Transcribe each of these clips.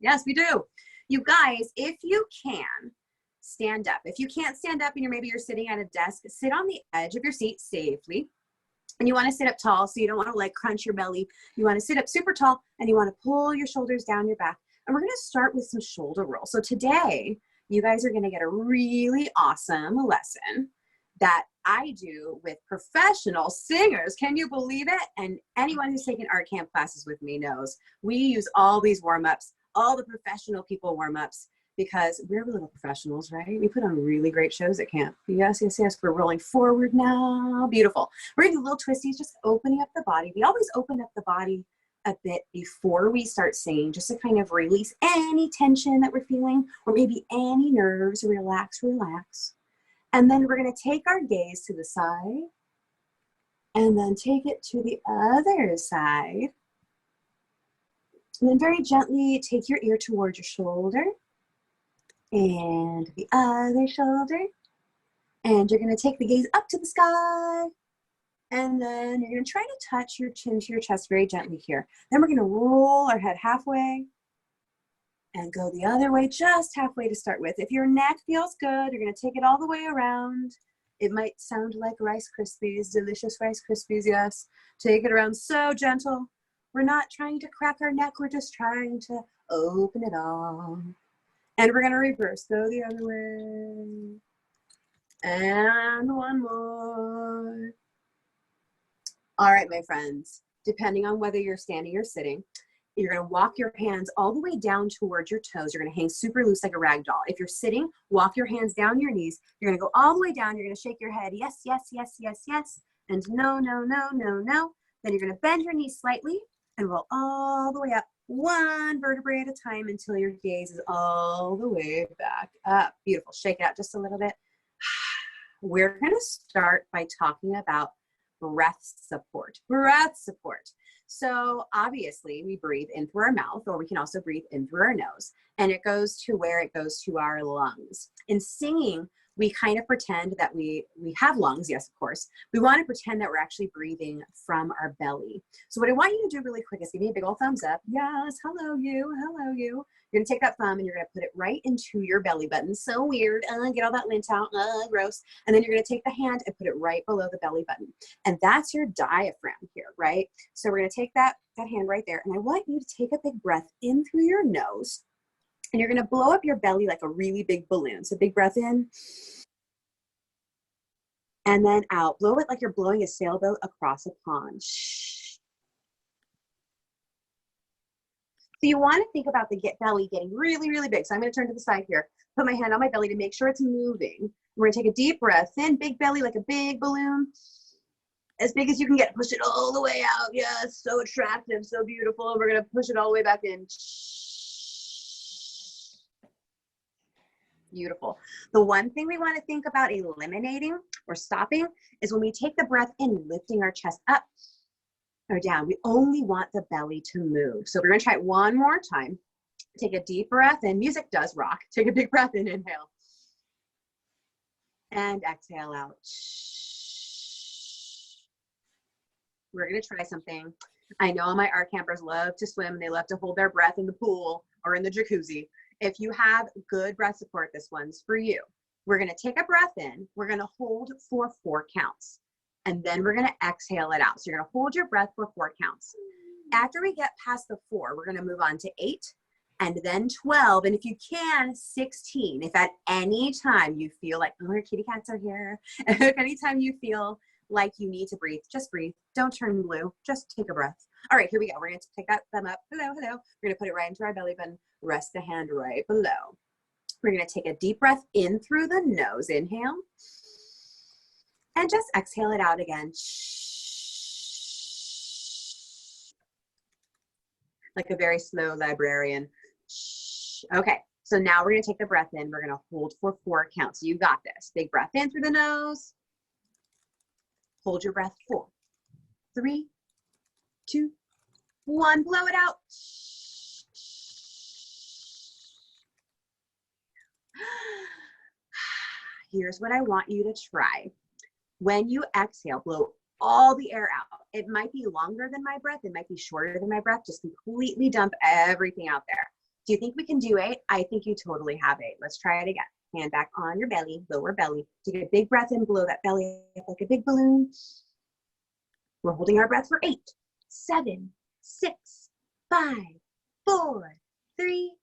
Yes, we do. You guys, if you can, stand up. If you can't stand up and maybe you're sitting at a desk, sit on the edge of your seat safely. And you want to sit up tall, so you don't want to like crunch your belly. You want to sit up super tall and you want to pull your shoulders down your back. And we're going to start with some shoulder rolls. So today, you guys are going to get a really awesome lesson that I do with professional singers. Can you believe it? And anyone who's taken art camp classes with me knows we use all these warm-ups, all the professional people warm-ups, because we're little professionals, right? We put on really great shows at camp. Yes, yes, yes. We're rolling forward now. Beautiful. We're going to do little twisties, just opening up the body. We always open up the body a bit before we start singing, just to kind of release any tension that we're feeling, or maybe any nerves. Relax, relax. And then we're going to take our gaze to the side, and then take it to the other side. And then very gently take your ear towards your shoulder, and the other shoulder. And you're going to take the gaze up to the sky. And then you're going to try to touch your chin to your chest very gently here. Then we're going to roll our head halfway and go the other way, just halfway to start with. If your neck feels good, you're going to take it all the way around. It might sound like Rice Krispies, delicious Rice Krispies, yes. Take it around so gentle. We're not trying to crack our neck. We're just trying to open it all. And we're going to reverse, go the other way. And one more. All right, my friends, depending on whether you're standing or sitting, you're going to walk your hands all the way down towards your toes. You're going to hang super loose like a rag doll. If you're sitting, walk your hands down your knees. You're going to go all the way down. You're going to shake your head. Yes, yes, yes, yes, yes. And no, no, no, no, no. Then you're going to bend your knees slightly and roll all the way up, one vertebrae at a time, until your gaze is all the way back up. Beautiful. Shake it out just a little bit. We're going to start by talking about breath support. Breath support. So obviously we breathe in through our mouth, or we can also breathe in through our nose. And it goes to where it goes to our lungs. In singing, we kind of pretend that we have lungs. Yes, of course. We want to pretend that we're actually breathing from our belly. So what I want you to do really quick is give me a big old thumbs up. Yes, hello you, hello you. You're going to take that thumb and you're going to put it right into your belly button. So weird. Get all that lint out. Gross. And then you're going to take the hand and put it right below the belly button. And that's your diaphragm here, right? So we're going to take that hand right there. And I want you to take a big breath in through your nose. And you're going to blow up your belly like a really big balloon. So big breath in. And then out. Blow it like you're blowing a sailboat across a pond. So you want to think about the belly getting really, really big. So I'm going to turn to the side here. Put my hand on my belly to make sure it's moving. We're going to take a deep breath in. Big belly like a big balloon. As big as you can get. Push it all the way out. Yes, so attractive, so beautiful. We're going to push it all the way back in. Beautiful. The one thing we want to think about eliminating or stopping is when we take the breath in, lifting our chest up or down. We only want the belly to move. So we're going to try it one more time. Take a deep breath in. Music does rock. Take a big breath in. Inhale. And exhale out. We're going to try something. I know all my art campers love to swim. They love to hold their breath in the pool or in the jacuzzi. If you have good breath support, this one's for you. We're going to take a breath in. We're going to hold for 4 counts. And then we're going to exhale it out. So you're going to hold your breath for 4 counts. After we get past the 4, we're going to move on to 8 and then 12. And if you can, 16. If at any time you feel like, oh, our kitty cats are here. If anytime you feel like you need to breathe, just breathe. Don't turn blue. Just take a breath. All right, here we go. We're going to take that thumb up. Hello, hello. We're going to put it right into our belly button. Rest the hand right below. We're going to take a deep breath in through the nose. Inhale. And just exhale it out again. Like a very slow librarian. Okay, so now we're going to take the breath in. We're going to hold for 4 counts. You got this. Big breath in through the nose. Hold your breath. 4, 3, 2, 1. Blow it out. Here's what I want you to try. When you exhale, blow all the air out. It might be longer than my breath. It might be shorter than my breath. Just completely dump everything out there. Do you think we can do 8? I think you totally have 8. Let's try it again. Hand back on your belly, lower belly. Take a big breath in, blow that belly up like a big balloon. We're holding our breath for 8, 7, 6, 5, 4, 3,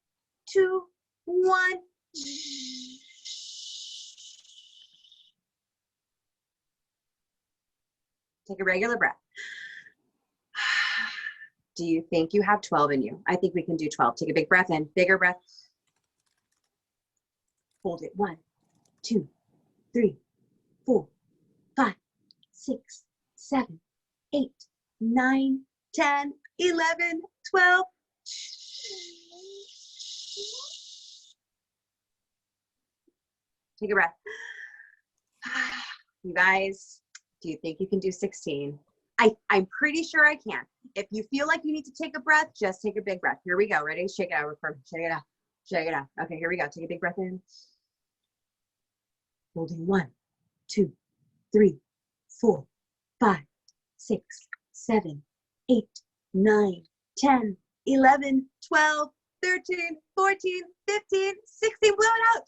2, 1. Take a regular breath. Do you think you have 12 in you? I think we can do 12. Take a big breath in, bigger breath. Hold it. 1, 2, 3, 4, 5, 6, 7, 8, 9, 10, 11, 12. Take a breath. You guys, do you think you can do 16? I'm pretty sure I can. If you feel like you need to take a breath, just take a big breath. Here we go. Ready? Shake it out. Shake it out. Shake it out. Okay, here we go. Take a big breath in. Holding 1, 2, 3, 4, 5, 6, 7, 8, 9, 10, 11, 12, 13, 14, 15, 16. Blow it out.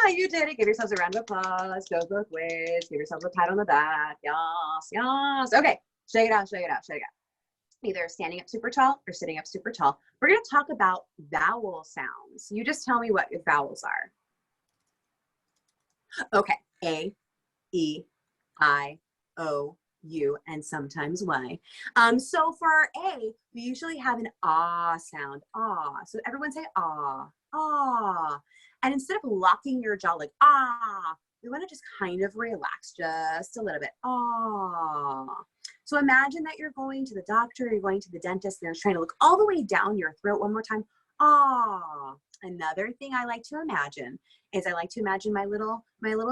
You did it. Give yourselves a round of applause. Go both ways. Give yourselves a pat on the back. Yes, yes. Okay, shake it out, shake it out, shake it out. Either standing up super tall or sitting up super tall. We're going to talk about vowel sounds. You just tell me what your vowels are. Okay, A, E, I, O, U, and sometimes Y. So for our A, we usually have an ah sound, ah. So everyone say ah, ah. And instead of locking your jaw like ah, we want to just kind of relax just a little bit, ah. So imagine that you're going to the doctor, you're going to the dentist, and they're trying to look all the way down your throat one more time, ah. Another thing I like to imagine is I like to imagine my little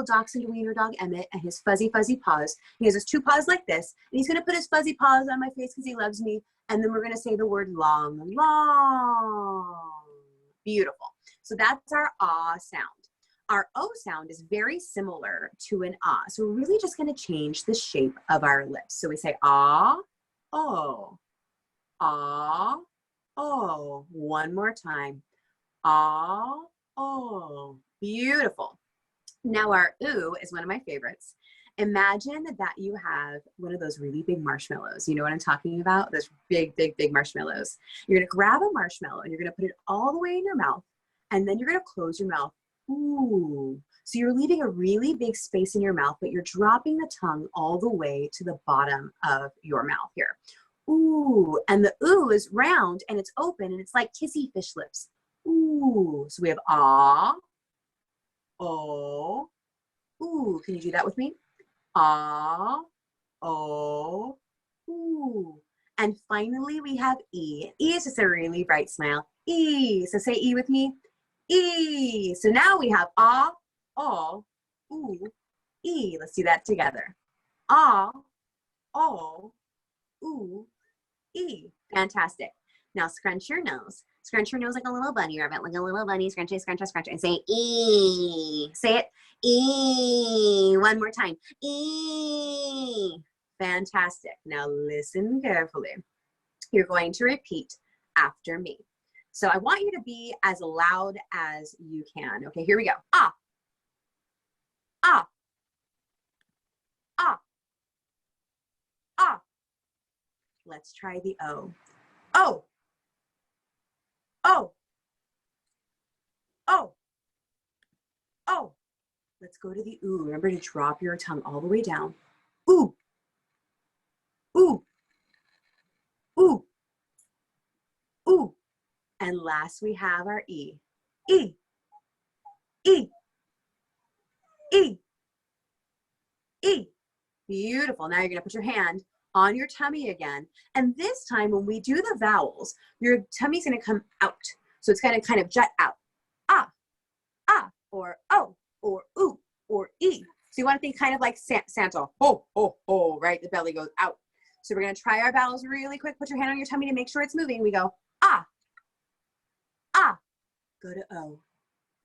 dachshund wiener dog Emmett and his fuzzy paws. He has his 2 paws like this, and he's gonna put his fuzzy paws on my face because he loves me, and then we're gonna say the word long, long. Beautiful. So that's our ah sound. Our O sound is very similar to an ah. So we're really just gonna change the shape of our lips. So we say ah, oh, ah, oh. One more time. Ah, oh, beautiful. Now our ooh is one of my favorites. Imagine that you have one of those really big marshmallows. You know what I'm talking about? Those big, big, big marshmallows. You're gonna grab a marshmallow and you're gonna put it all the way in your mouth, and then you're gonna close your mouth. Ooh. So you're leaving a really big space in your mouth, but you're dropping the tongue all the way to the bottom of your mouth here. Ooh, and the ooh is round and it's open and it's like kissy fish lips. Ooh, so we have ah, oh, ooh. Can you do that with me? Ah, oh, ooh. And finally we have E. E is just a really bright smile. E, so say E with me. E. So now we have ah, oh, ooh, E. Let's do that together. Ah, oh, ooh, E. Fantastic. Now scrunch your nose. Scrunch your nose like a little bunny rabbit, like a little bunny. Scrunch it, scrunch it, scrunch it. And say E. Say it. E. One more time. E. Fantastic. Now listen carefully. You're going to repeat after me. So I want you to be as loud as you can. Okay, here we go. Ah. Ah. Ah. Ah. Let's try the O. Oh. Oh. Oh. Oh. Let's go to the ooh. Remember to drop your tongue all the way down. Ooh. Ooh. Ooh. Ooh. And last we have our E. E. E. E. E. Beautiful. Now you're going to put your hand on your tummy again. And this time when we do the vowels, your tummy's going to come out. So it's going to kind of jut out. Ah, ah, or oh, or ooh, or E. So you want to think kind of like Santa. Ho, ho, ho, right? The belly goes out. So we're going to try our vowels really quick. Put your hand on your tummy to make sure it's moving. We go ah, ah. Go to O.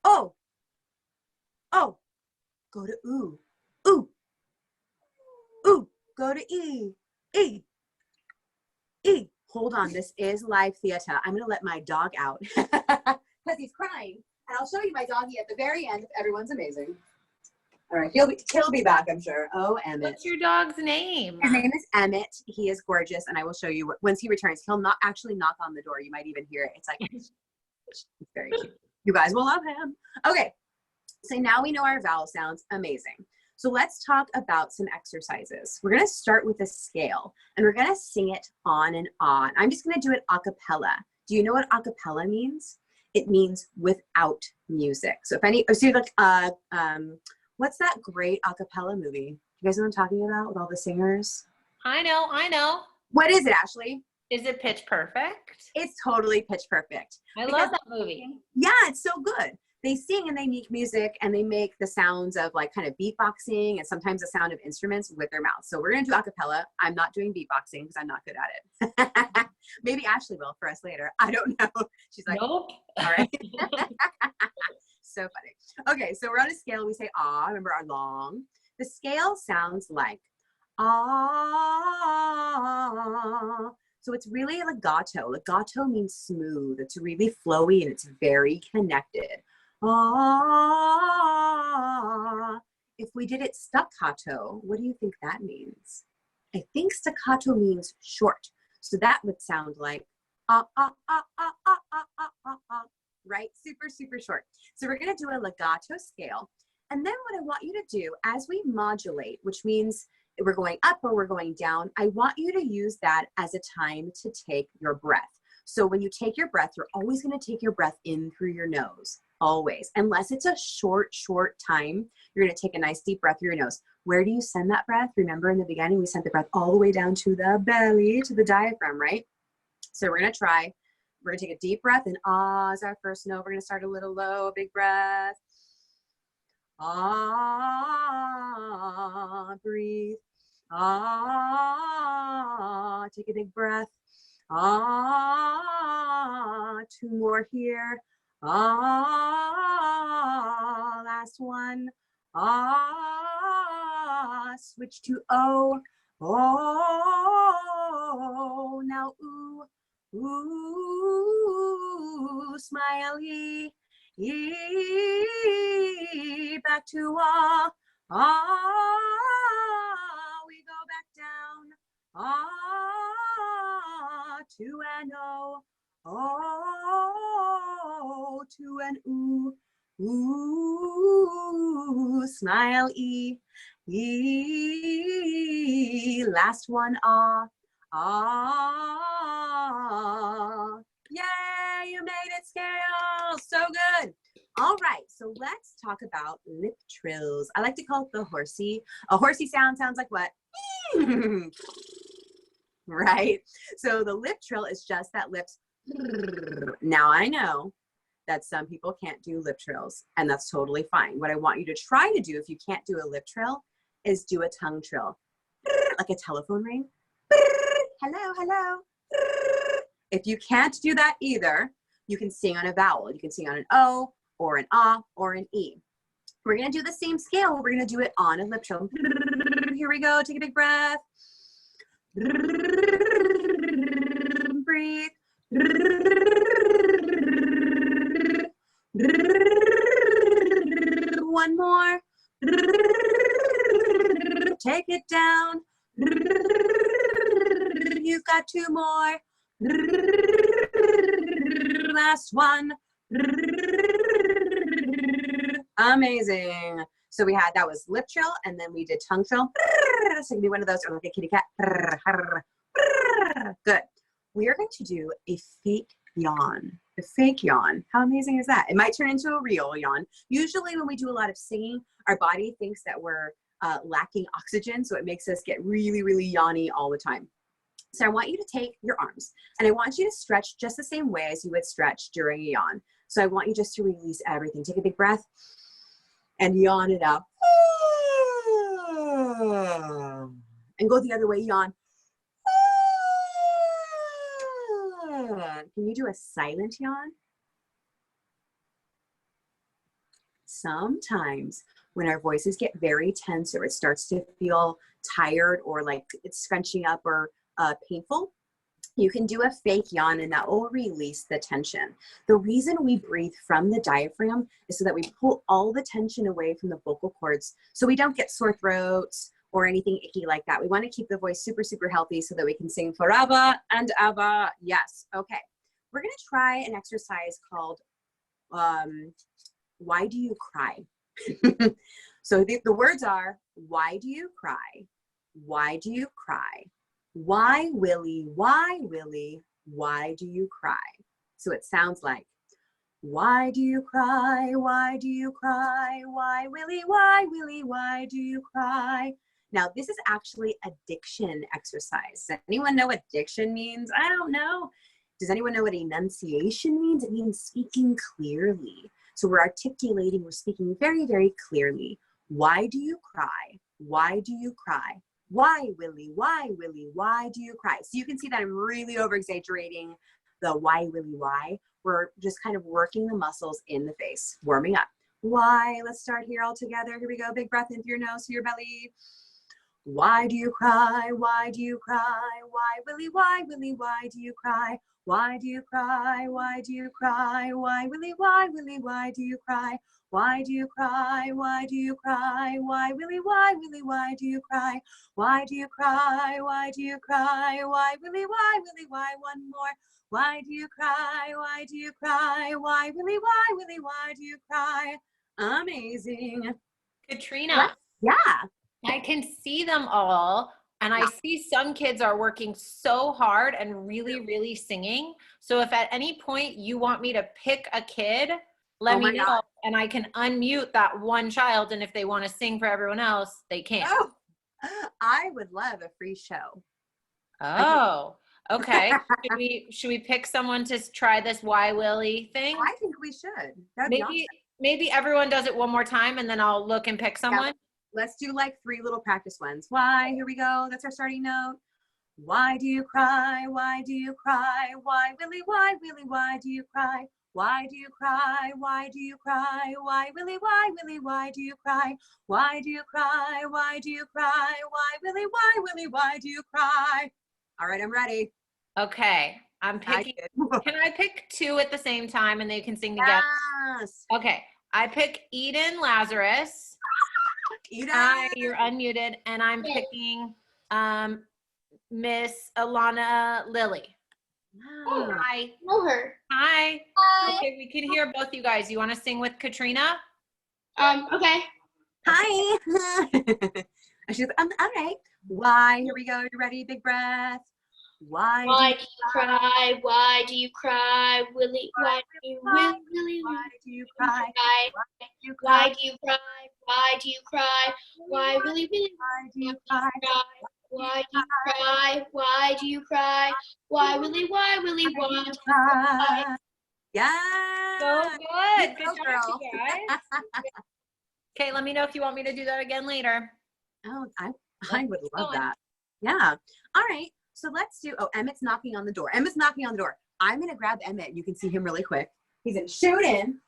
Oh, oh. Go to ooh, ooh, ooh. Go to E. E. E. Hold on. This is live theater. I'm going to let my dog out because he's crying. And I'll show you my doggy at the very end if everyone's amazing. All right. He'll be back, I'm sure. Oh, Emmett. What's your dog's name? His name is Emmett. He is gorgeous. And I will show you once he returns. He'll not actually knock on the door. You might even hear it. It's like, it's very cute. You guys will love him. Okay. So now we know our vowel sounds. Amazing. So let's talk about some exercises. We're going to start with a scale and we're going to sing it on and on. I'm just going to do it a cappella. Do you know what a cappella means? It means without music. So if any, so like, what's that great a cappella movie? You guys know what I'm talking about with all the singers? I know. What is it, Ashley? Is it Pitch Perfect? It's totally Pitch Perfect. I love that movie. Yeah, it's so good. They sing and they make music and they make the sounds of like kind of beatboxing and sometimes the sound of instruments with their mouths. So we're going to do a cappella. I'm not doing beatboxing because I'm not good at it. Maybe Ashley will for us later. I don't know. She's like, nope. All right. So funny. Okay, so we're on a scale. We say ah. Remember our long. The scale sounds like ah. So it's really legato. Legato means smooth. It's really flowy and it's very connected. Ah. If we did it staccato, what do you think that means? I think staccato means short. So that would sound like ah, ah, ah, ah, ah, ah, ah, ah, ah, right? Super, super short. So we're going to do a legato scale. And then what I want you to do as we modulate, which means we're going up or we're going down, I want you to use that as a time to take your breath. So when you take your breath, you're always going to take your breath in through your nose, always. Unless it's a short, short time, you're going to take a nice deep breath through your nose. Where do you send that breath? Remember in the beginning, we sent the breath all the way down to the belly, to the diaphragm, right? So we're going to try. We're going to take a deep breath and ah is our first note. We're going to start a little low, big breath. Ah, breathe. Ah, take a big breath. Ah, two more here. Ah, last one. Ah, switch to O. Oh, now ooh, ooh, smiley. Back to ah, ah, we go back down, ah, to an O, oh, to an ooh, ooh, smile E, last one ah, ah, yay, you made it, scale, so good. All right, so let's talk about lip trills. I like to call it the horsey. A horsey sound sounds like what? Right? So the lip trill is just that lips. Now I know that some people can't do lip trills, and that's totally fine. What I want you to try to do if you can't do a lip trill is do a tongue trill, like a telephone ring. Hello, hello. If you can't do that either, you can sing on a vowel. You can sing on an O, or an ah, or an E. We're going to do the same scale. We're going to do it on a lip trill. Here we go. Take a big breath. Breathe. One more. Take it down. You've got two more. Last one. Amazing. So we had, that was lip trill, and then we did tongue trill. So it can be one of those, or like a kitty cat. Good. We are going to do a fake yawn. A fake yawn. How amazing is that? It might turn into a real yawn. Usually when we do a lot of singing, our body thinks that we're lacking oxygen, so it makes us get really, really yawny all the time. So I want you to take your arms, and I want you to stretch just the same way as you would stretch during a yawn. So I want you just to release everything. Take a big breath and yawn it out. And go the other way, yawn. Can you do a silent yawn? Sometimes when our voices get very tense or it starts to feel tired or like it's scrunching up or painful, you can do a fake yawn and that will release the tension. The reason we breathe from the diaphragm is so that we pull all the tension away from the vocal cords so we don't get sore throats or anything icky like that. We want to keep the voice super, super healthy so that we can sing forever and ever. Yes. Okay. We're going to try an exercise called Why Do You Cry? So the words are, why do you cry? Why do you cry? Why, Willie, why, Willie, why do you cry? So it sounds like, why do you cry? Why do you cry? Why, Willie, why, Willie, why do you cry? Now, this is actually a diction exercise. Does anyone know what diction means? I don't know. Does anyone know what enunciation means? It means speaking clearly. So we're articulating, we're speaking very, very clearly. Why do you cry? Why do you cry? Why, Willie, why, Willie, why do you cry? So you can see that I'm really over exaggerating the why, Willie, why. We're just kind of working the muscles in the face, warming up. Why? Let's start here all together. Here we go. Big breath in through your nose to your belly. Why do you cry? Why do you cry? Why, Willie, why, Willie, why do you cry? Why do you cry? Why do you cry? Why, Willie, why, Willie, why do you cry? Why do you cry? Why do you cry? Why, Willie, why, Willie, why do you cry? Why do you cry? Why do you cry? Why, Willie, why, Willie, why? One more. Why do you cry? Why do you cry? Why, Willie, why, Willie, why do you cry? Amazing. Katrina, Yeah. I can see them all. And I see some kids are working so hard and really, really singing. So if at any point you want me to pick a kid, let me know. God. And I can unmute that one child. And if they want to sing for everyone else, they can. Oh, I would love a free show. Oh, okay. Should we pick someone to try this Why Willie thing? I think we should. That'd be awesome. Maybe everyone does it one more time and then I'll look and pick someone. Yeah. Let's do like 3 little practice ones. Why? Here we go. That's our starting note. Why do you cry? Why do you cry? Why, Willie, why, Willie, why do you cry? Why do you cry? Why do you cry? Why, Willie, why, Willie, why do you cry? Why do you cry? Why do you cry? Why, Willie, why, Willie, why do you cry? All right, I'm ready. Okay, I'm picking. Can I pick 2 at the same time and they can sing together? Yes. Okay, I pick Eden Lazarus. Eden. Hi, you're unmuted, and I'm picking Miss Alana Lilly. Oh, hi. Know her. Hi. Hi. Okay, we can hear both you guys. You want to sing with Katrina? Okay. Hi. She's all right. Why? Here we go. You ready? Big breath. Why do you cry? Why do you cry? Willie, why do you cry? Willie, Why do you cry? Why do you cry? Why do you cry? Why Willie, Willie, Why do you cry? Why do you cry? Why do you cry? Why Willie, why Willie, why do you cry? Yeah. So good. Good Go, job, girl. you guys. Okay, let me know if you want me to do that again later. Oh, I would love that. Yeah. All right. So let's do, Emmett's knocking on the door. Emmett's knocking on the door. I'm going to grab Emmett. You can see him really quick. He's going to shoot in.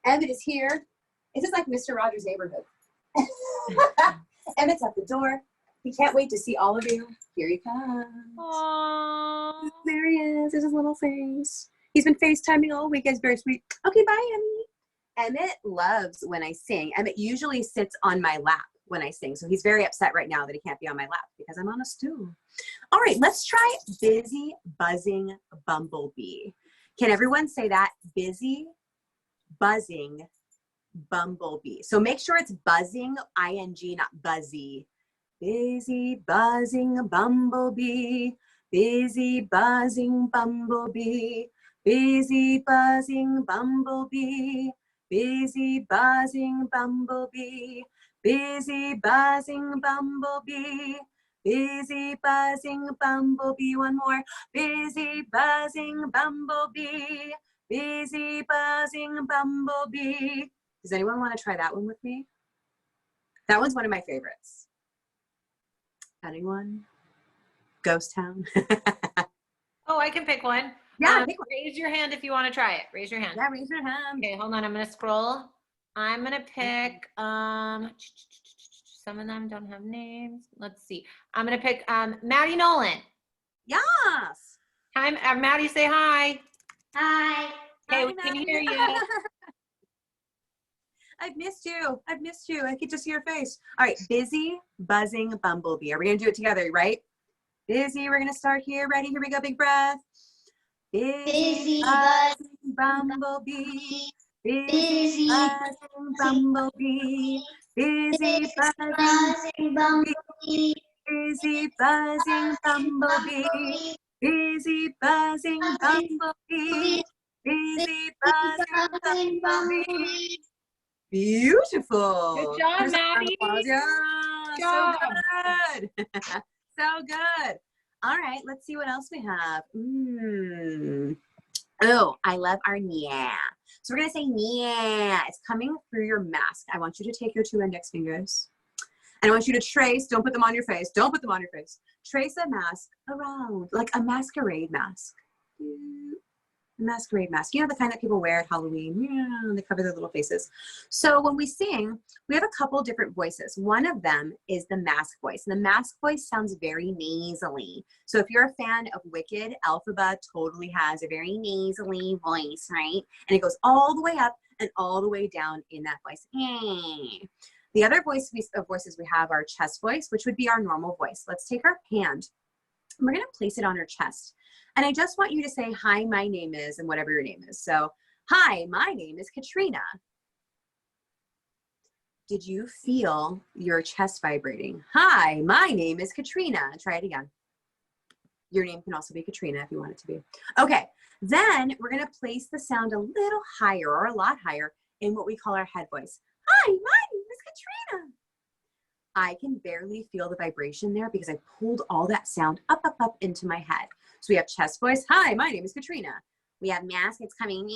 Emmett is here. This is like Mr. Rogers' Neighborhood. Emmett's at the door. He can't wait to see all of you. Here he comes. Aww. There he is. There's his little face. He's been FaceTiming all week. It's very sweet. Okay, bye, Emmett. Emmett loves when I sing. Emmett usually sits on my lap when I sing. So he's very upset right now that he can't be on my lap because I'm on a stool. All right, let's try busy, buzzing, bumblebee. Can everyone say that? Busy, buzzing, bumblebee. So make sure it's buzzing, ing, not buzzy. Busy, buzzing, bumblebee. Busy, buzzing, bumblebee. Busy, buzzing, bumblebee. Busy, buzzing, bumblebee. Busy, buzzing, bumblebee. Busy, buzzing, bumblebee. One more. Busy, buzzing, bumblebee. Busy, buzzing, bumblebee. Does anyone want to try that one with me? That one's one of my favorites. Anyone? Ghost Town. Oh, I can pick one. Yeah, pick one. Raise your hand if you want to try it. Raise your hand. Yeah, raise your hand. Okay, hold on. I'm going to scroll. I'm gonna pick some of them don't have names. Let's see. I'm gonna pick Maddie Nolan. Yes. Hi, Maddie, say hi. Hi. Hey, Hi, we can Maddie. hear you. I've missed you. I've missed you. I could just see your face. All right, busy, buzzing, bumblebee. Are we gonna do it together, right? Busy, we're gonna start here. Ready? Here we go, big breath. Busy, buzzing, bumblebee. Busy, buzzing, bumblebee. Busy, buzzing, bumblebee. Busy, buzzing, bumblebee. Busy, buzzing, bumblebee. Busy, buzzing, bumblebee. Beautiful. Good job, Here's a round of Maddie. applause. Yeah, Good so job. good. So good. All right, let's see what else we have. Oh, I love our yeah. So we're gonna say yeah. It's coming through your mask. I want you to take your 2 index fingers and I want you to trace, don't put them on your face. Don't put them on your face. Trace a mask around, like a masquerade mask. Masquerade mask, you know, the kind that people wear at Halloween. Yeah, they cover their little faces. So when we sing, we have a couple different voices. One of them is the mask voice. And the mask voice sounds very nasally. So if you're a fan of Wicked, Elphaba totally has a very nasally voice, right? And it goes all the way up and all the way down in that voice. The other voices we have our chest voice, which would be our normal voice. Let's take our hand. We're going to place it on our chest. And I just want you to say, hi, my name is, and whatever your name is. So, hi, my name is Catrina. Did you feel your chest vibrating? Hi, my name is Catrina. Try it again. Your name can also be Catrina if you want it to be. Okay, then we're going to place the sound a little higher or a lot higher in what we call our head voice. Hi, my name is Catrina. I can barely feel the vibration there because I pulled all that sound up into my head. So we have chest voice. Hi, my name is Catrina. We have mask. It's coming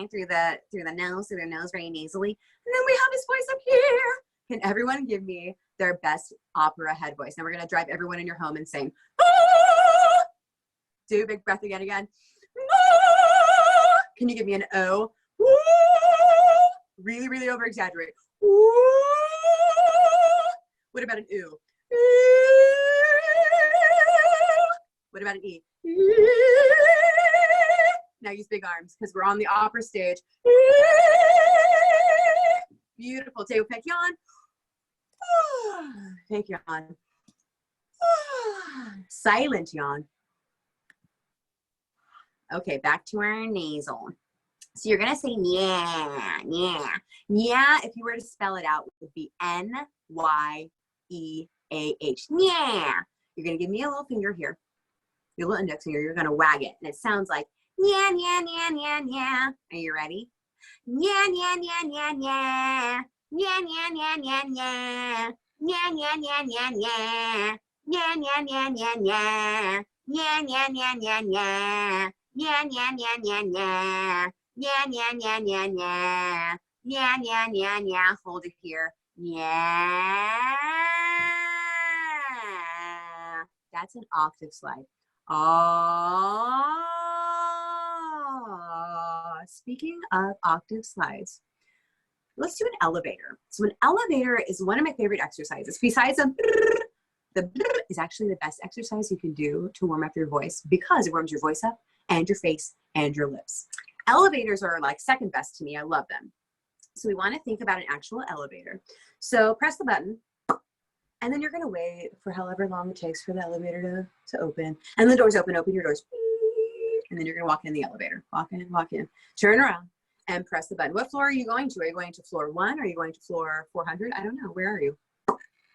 through the nose, through their nose, very nasally. And then we have this voice up here. Can everyone give me their best opera head voice? Now we're gonna drive everyone in your home and sing. Ah! Do a big breath again. Ah! Can you give me an O? Ah! Really, really over exaggerate. What about an oo? What about an E? Now use big arms because we're on the opera stage. Beautiful. Take a quick yawn. Take yawn. Silent yawn. Okay, back to our nasal. So you're gonna say yeah, yeah. Yeah, if you were to spell it out, would be N-Y-E-A-H. Yeah. You're gonna give me a little finger here. Your little index finger, you're gonna wag it. And it sounds like yeah, yeah, yeah, yeah, yeah. Are you ready? Yeah, yeah, yeah, yeah, yeah. Yeah, yeah, yeah, yeah, yeah. Yeah, yeah, yeah, yeah, yeah. Yeah, yeah, yeah, yeah, yeah. Yeah, yeah, yeah, yeah, yeah. Yeah, yeah, yeah, yeah, yeah. Yeah, yeah, yeah, yeah, yeah. Yeah, yeah, yeah, yeah. Hold it here. Yeah. That's an octave slide. Speaking of octave slides, let's do an elevator. So an elevator is one of my favorite exercises. Besides the is actually the best exercise you can do to warm up your voice because it warms your voice up and your face and your lips. Elevators are like second best to me. I love them. So we want to think about an actual elevator. So press the button. And then you're going to wait for however long it takes for the elevator to open. And the doors open your doors. And then you're going to walk in the elevator. Walk in, turn around and press the button. What floor are you going to? Are you going to floor 1? Are you going to floor 400? I don't know. Where are you?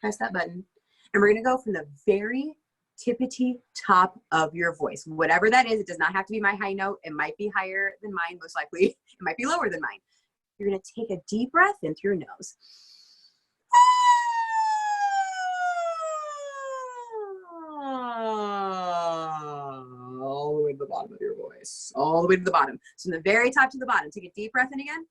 Press that button. And we're going to go from the very tippity top of your voice. Whatever that is, it does not have to be my high note. It might be higher than mine, most likely. It might be lower than mine. You're going to take a deep breath in through your nose. All the way to the bottom of your voice. All the way to the bottom. So from the very top to the bottom. Take a deep breath in again.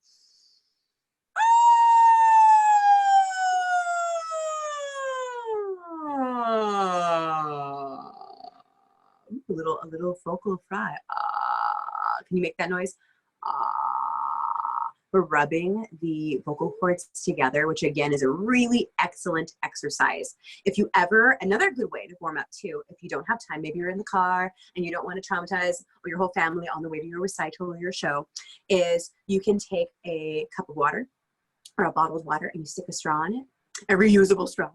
A little vocal fry. Can you make that noise? We're rubbing the vocal cords together, which again is a really excellent exercise. If you ever, another good way to warm up too, if you don't have time, maybe you're in the car and you don't want to traumatize your whole family on the way to your recital or your show, is you can take a cup of water or a bottle of water and you stick a straw in it, a reusable straw,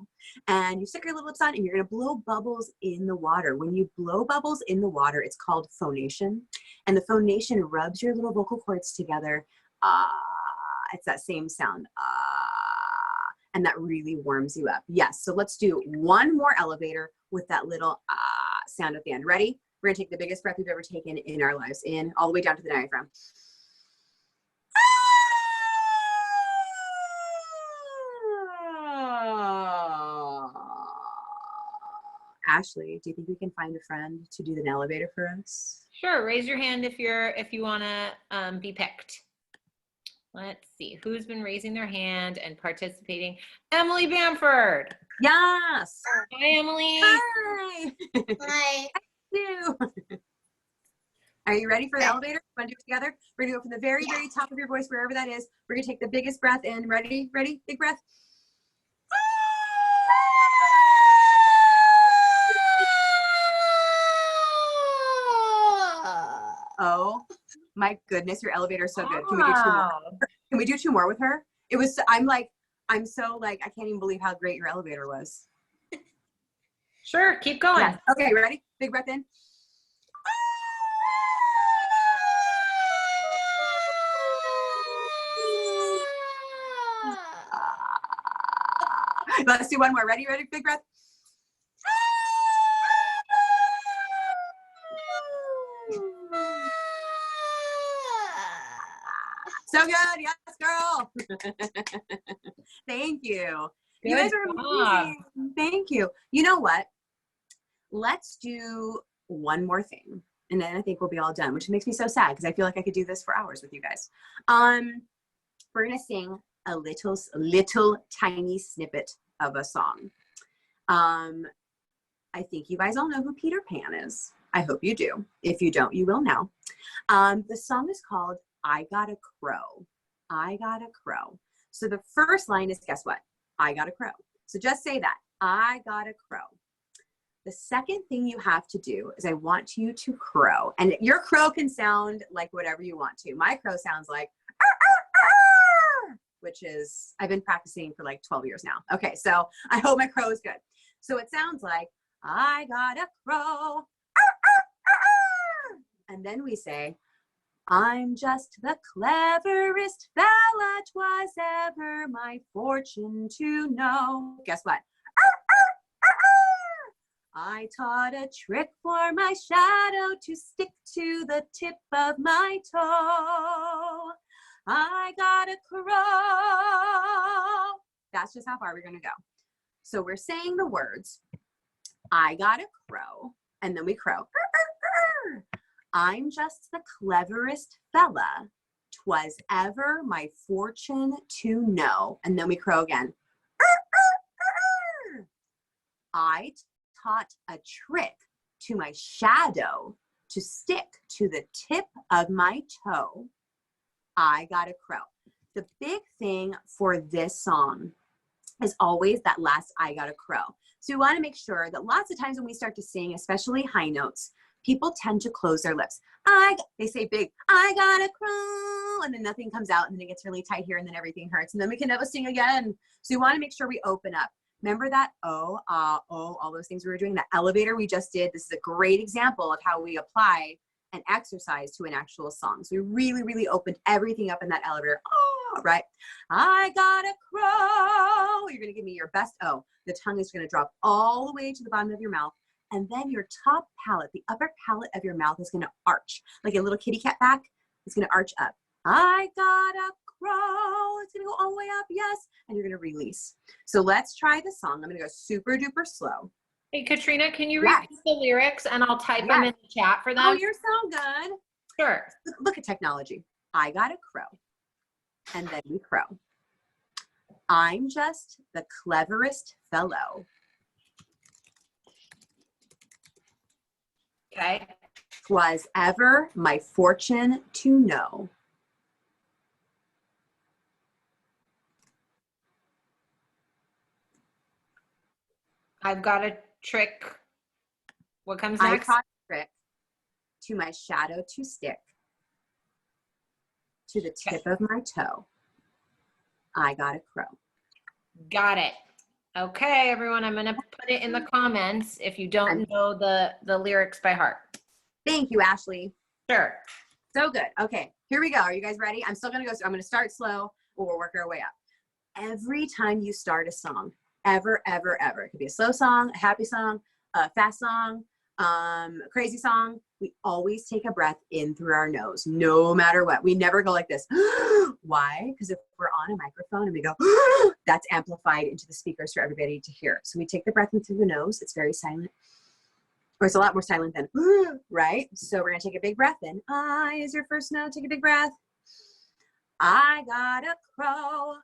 and you stick your little lips on and you're going to blow bubbles in the water. When you blow bubbles in the water, it's called phonation, and the phonation rubs your little vocal cords together. It's that same sound, and that really warms you up. Yes, so let's do one more elevator with that little sound at the end. Ready? We're gonna take the biggest breath we've ever taken in our lives, in all the way down to the diaphragm. Ashley, do you think we can find a friend to do the elevator for us? Sure, raise your hand if you want to be picked. Let's see who's been raising their hand and participating. Emily Bamford. Yes. Hi, Emily. Hi. Hi. You. Are you ready for the elevator? Want to do it together? We're gonna go from the very, very top of your voice, wherever that is. We're gonna take the biggest breath in. Ready? Ready? Big breath. Oh my goodness, your elevator is so good. Can we do two more? Can we do two more with her? It was, I'm so like, I can't even believe how great your elevator was. Sure, keep going. Yes. Okay, ready? Big breath in. Let's do one more. Ready? Ready? Big breath. So good. Yes, girl. Thank you. You guys are amazing. Thank you. You know what? Let's do one more thing, and then I think we'll be all done, which makes me so sad because I feel like I could do this for hours with you guys. We're gonna sing a little tiny snippet of a song. I think you guys all know who Peter Pan is. I hope you do. If you don't, you will now. The song is called I Got a Crow. I got a crow. So the first line is, guess what? I got a crow. So just say that. I got a crow. The second thing you have to do is I want you to crow. And your crow can sound like whatever you want to. My crow sounds like, which is, I've been practicing for like 12 years now. Okay, so I hope my crow is good. So it sounds like, I got a crow. And then we say, I'm just the cleverest fella 'twas ever my fortune to know. Guess what? I taught a trick for my shadow to stick to the tip of my toe. I got a crow. That's just how far we're going to go. So we're saying the words, I got a crow, and then we crow. I'm just the cleverest fella 'twas ever my fortune to know. And then we crow again. I taught a trick to my shadow to stick to the tip of my toe. I got a crow. The big thing for this song is always that last I got a crow. So we want to make sure that lots of times when we start to sing, especially high notes, people tend to close their lips. They say big, I got a crow, and then nothing comes out, and then it gets really tight here, and then everything hurts, and then we can never sing again. So we want to make sure we open up. Remember that oh, all those things we were doing, that elevator we just did. This is a great example of how we apply an exercise to an actual song. So we really, really opened everything up in that elevator. Oh, right? I got a crow. You're going to give me your best O. The tongue is going to drop all the way to the bottom of your mouth. And then your top palate, the upper palate of your mouth is going to arch. Like a little kitty cat back. It's going to arch up. I got a crow. It's going to go all the way up. Yes. And you're going to release. So let's try the song. I'm going to go super duper slow. Hey, Catrina, can you repeat the lyrics and I'll type them in the chat for them? Oh, you're so good. Sure. Look at technology. I got a crow. And then we crow. I'm just the cleverest fellow. Okay. 'Twas ever my fortune to know. I've got a trick. What comes I next? taught a trick to my shadow to stick to the tip of my toe. I got a crow. Got it. Okay, everyone, I'm gonna put it in the comments if you don't know the lyrics by heart. Thank you, Ashley. Sure. So good. Okay, here we go. Are you guys ready? I'm still gonna go. I'm gonna start slow, but we'll work our way up. Every time you start a song, ever, it could be a slow song, a happy song, a fast song, a crazy song, we always take a breath in through our nose, no matter what. We never go like this. Why? Because if we're on a microphone and we go, that's amplified into the speakers for everybody to hear. So we take the breath in through the nose. It's very silent. Or it's a lot more silent than, right? So we're gonna take a big breath in. I is your first note. Take a big breath. I got a crow.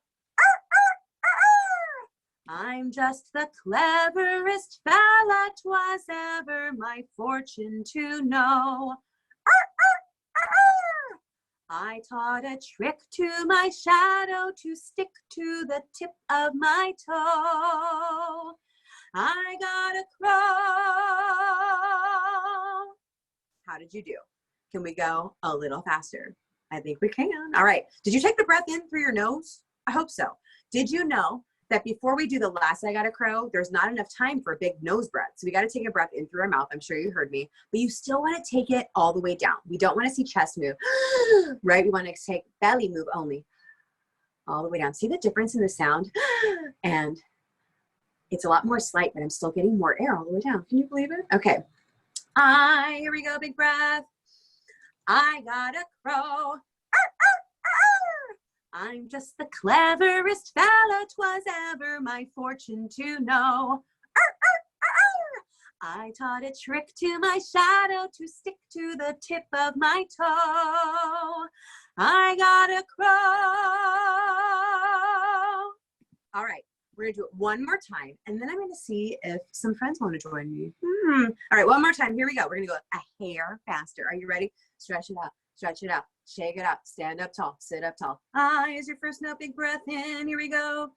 I'm just the cleverest fella 'twas ever my fortune to know. I taught a trick to my shadow to stick to the tip of my toe. I got a crow. How did you do? Can we go a little faster? I think we can. All right. Did you take the breath in through your nose? I hope so. Did you know that before we do the last I got a crow, there's not enough time for a big nose breath. So we got to take a breath in through our mouth. I'm sure you heard me, but you still want to take it all the way down. We don't want to see chest move, right? We want to take belly move only, all the way down. See the difference in the sound? And it's a lot more slight, but I'm still getting more air all the way down. Can you believe it? Okay. Here we go, big breath. I got a crow. I'm just the cleverest fella 'twas ever my fortune to know. I taught a trick to my shadow to stick to the tip of my toe. I got a crow. All right, we're gonna do it one more time, and then I'm gonna see if some friends want to join me. All right, one more time. Here we go. We're gonna go a hair faster. Are you ready? Stretch it out. Stretch it out. Shake it out. Stand up tall. Sit up tall. I is your first note. Big breath in. Here we go.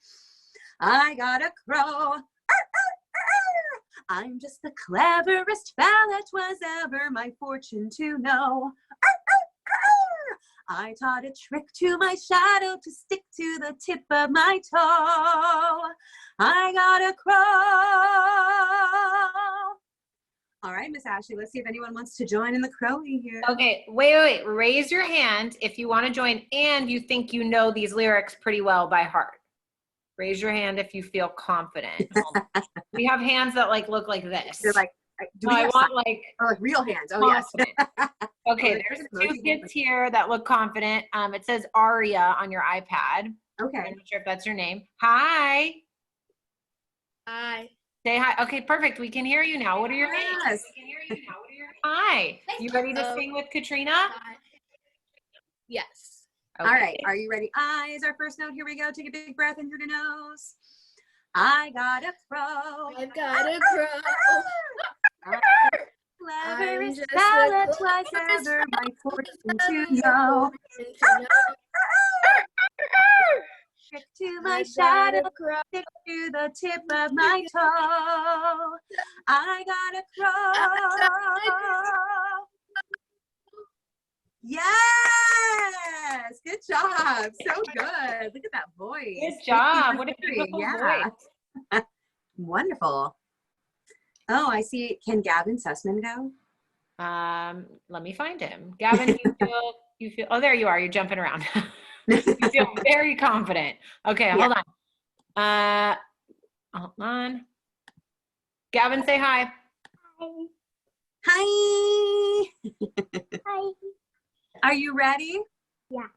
I got a crow. I'm just the cleverest fella 'twas ever my fortune to know. I taught a trick to my shadow to stick to the tip of my toe. I got a crow. All right, Miss Ashley, let's see if anyone wants to join in the crowing here. Okay, wait. Raise your hand if you want to join and you think you know these lyrics pretty well by heart. Raise your hand if you feel confident. We have hands that look like this. They're like, do we I have want like real hands? Oh, confident. yes. Okay, there's two kids here that look confident. It says Aria on your iPad. Okay. I'm not sure if that's your name. Hi. Hi. Say hi. Okay, perfect. We can hear you now. What are your names? Yes. We can hear you now. What are your Hi. You ready to sing with Catrina? Yes. Okay. All right. Are you ready? I is our first note. Here we go. Take a big breath in through the nose. I got a crow. I've got a crow. Cleverest fella 'twas ever my fortune to know. Trick to my shadow, stick to the tip of my toe. I got a crow. Yes, good job. So good. Look at that voice. Good job. What a beautiful voice. Wonderful. Oh, I see. Can Gavin Sussman go? Let me find him. Gavin, you feel oh, there you are. You're jumping around. You feel very confident. Okay, hold on. Hold on. Gavin, say hi. Hi. Hi. Are you ready? Yeah.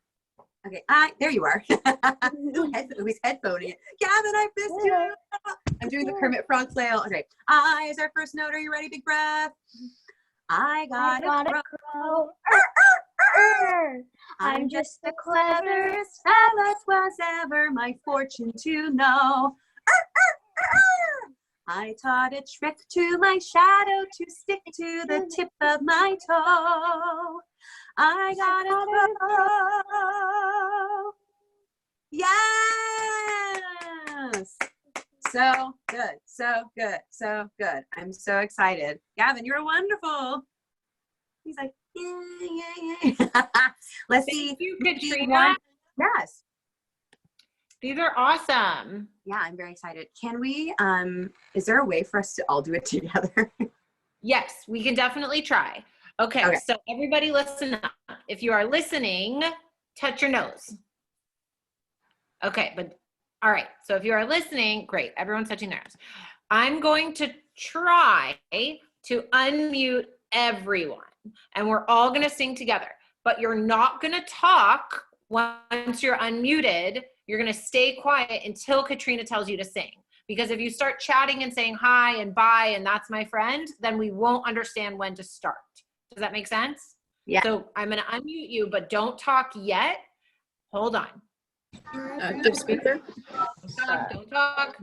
Okay. There you are. Who's headphoning it? Gavin, I missed you. I'm doing the Kermit Frog flail. Okay. I is our first note. Are you ready? Big breath. I got a crow. I'm just the cleverest fella 'twas ever my fortune to know. I taught a trick to my shadow to stick to the tip of my toe. I got a crow. Yes! so good, so good, so good. I'm so excited. Gavin, you're wonderful. He's like, yay. Let's see. Thank you, Catrina. Yes. These are awesome. Yeah, I'm very excited. Can we, is there a way for us to all do it together? Yes, we can definitely try. Okay, so everybody listen up. If you are listening, touch your nose. Okay, but all right. So if you are listening, great. Everyone's touching their nose. I'm going to try to unmute everyone, and we're all going to sing together. But you're not going to talk once you're unmuted. You're going to stay quiet until Catrina tells you to sing. Because if you start chatting and saying hi and bye and that's my friend, then we won't understand when to start. Does that make sense? Yeah. So I'm going to unmute you, but don't talk yet. Hold on. Give speaker. Don't talk.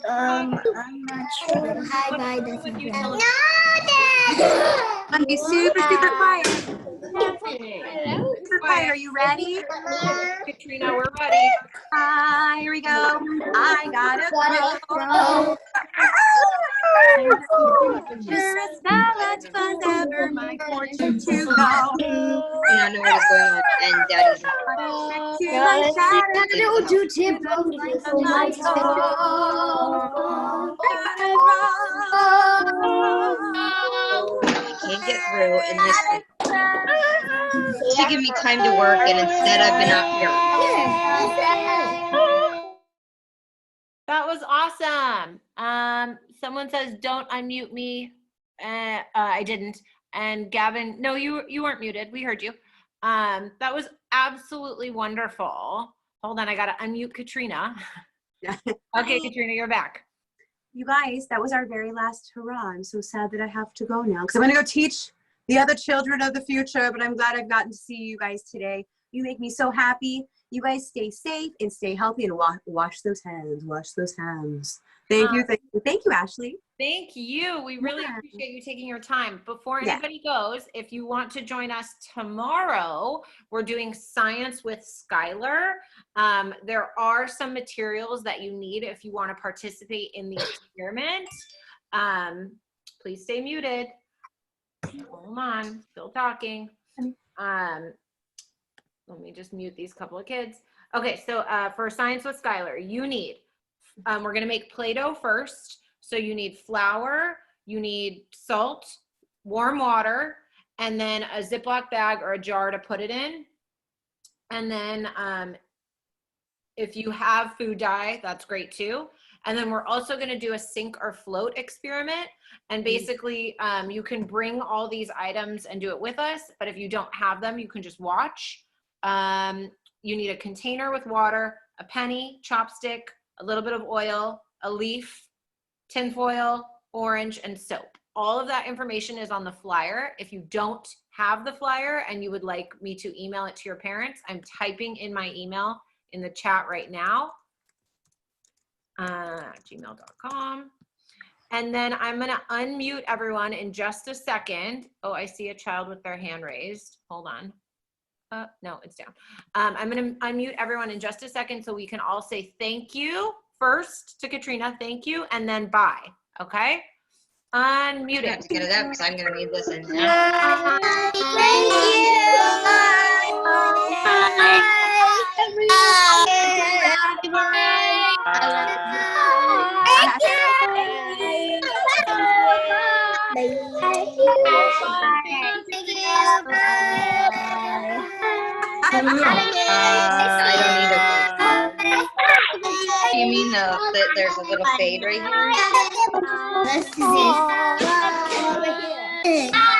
I'm not sure. Hi, bye. That's With you my till- I'm gonna be super, super quiet. Hello. Super quiet. Are you ready? Katrina, we're ready. Here we go. I gotta go. Sure as much fun ever my fortune to know. And I know what is going on. And Daddy's. Can't get through, and this to give me time to work, and instead I've been out here. That was awesome. Someone says, don't unmute me. I didn't. And Gavin, no, you weren't muted. We heard you. That was absolutely wonderful. Hold on, I got to unmute Catrina. Okay, Catrina, you're back. You guys, that was our very last hurrah. I'm so sad that I have to go now because I'm going to go teach the other children of the future, but I'm glad I've gotten to see you guys today. You make me so happy. You guys stay safe and stay healthy and wash those hands. Wash those hands. Thank you. Thank you, Ashley. Thank you. We really appreciate you taking your time. Before anybody goes, if you want to join us tomorrow, we're doing science with Skylar. There are some materials that you need if you want to participate in the experiment. Please stay muted. Hold on, still talking. Let me just mute these couple of kids. Okay, so for science with Skylar, you need, we're gonna make Play-Doh first. So you need flour, you need salt, warm water, and then a Ziploc bag or a jar to put it in. And then if you have food dye, that's great too. And then we're also gonna do a sink or float experiment. And basically you can bring all these items and do it with us, but if you don't have them, you can just watch. You need a container with water, a penny, chopstick, a little bit of oil, a leaf, tinfoil, orange, and soap. All of that information is on the flyer. If you don't have the flyer and you would like me to email it to your parents, I'm typing in my email in the chat right now, gmail.com. And then I'm gonna unmute everyone in just a second. Oh, I see a child with their hand raised. Hold on. No, it's down. I'm gonna unmute everyone in just a second so we can all say thank you first to Catrina, thank you, and then bye, okay? Unmute it. Let's get it up because I'm going to need this in now. Thank I don't need it. You mean that there's a little fade right here? you.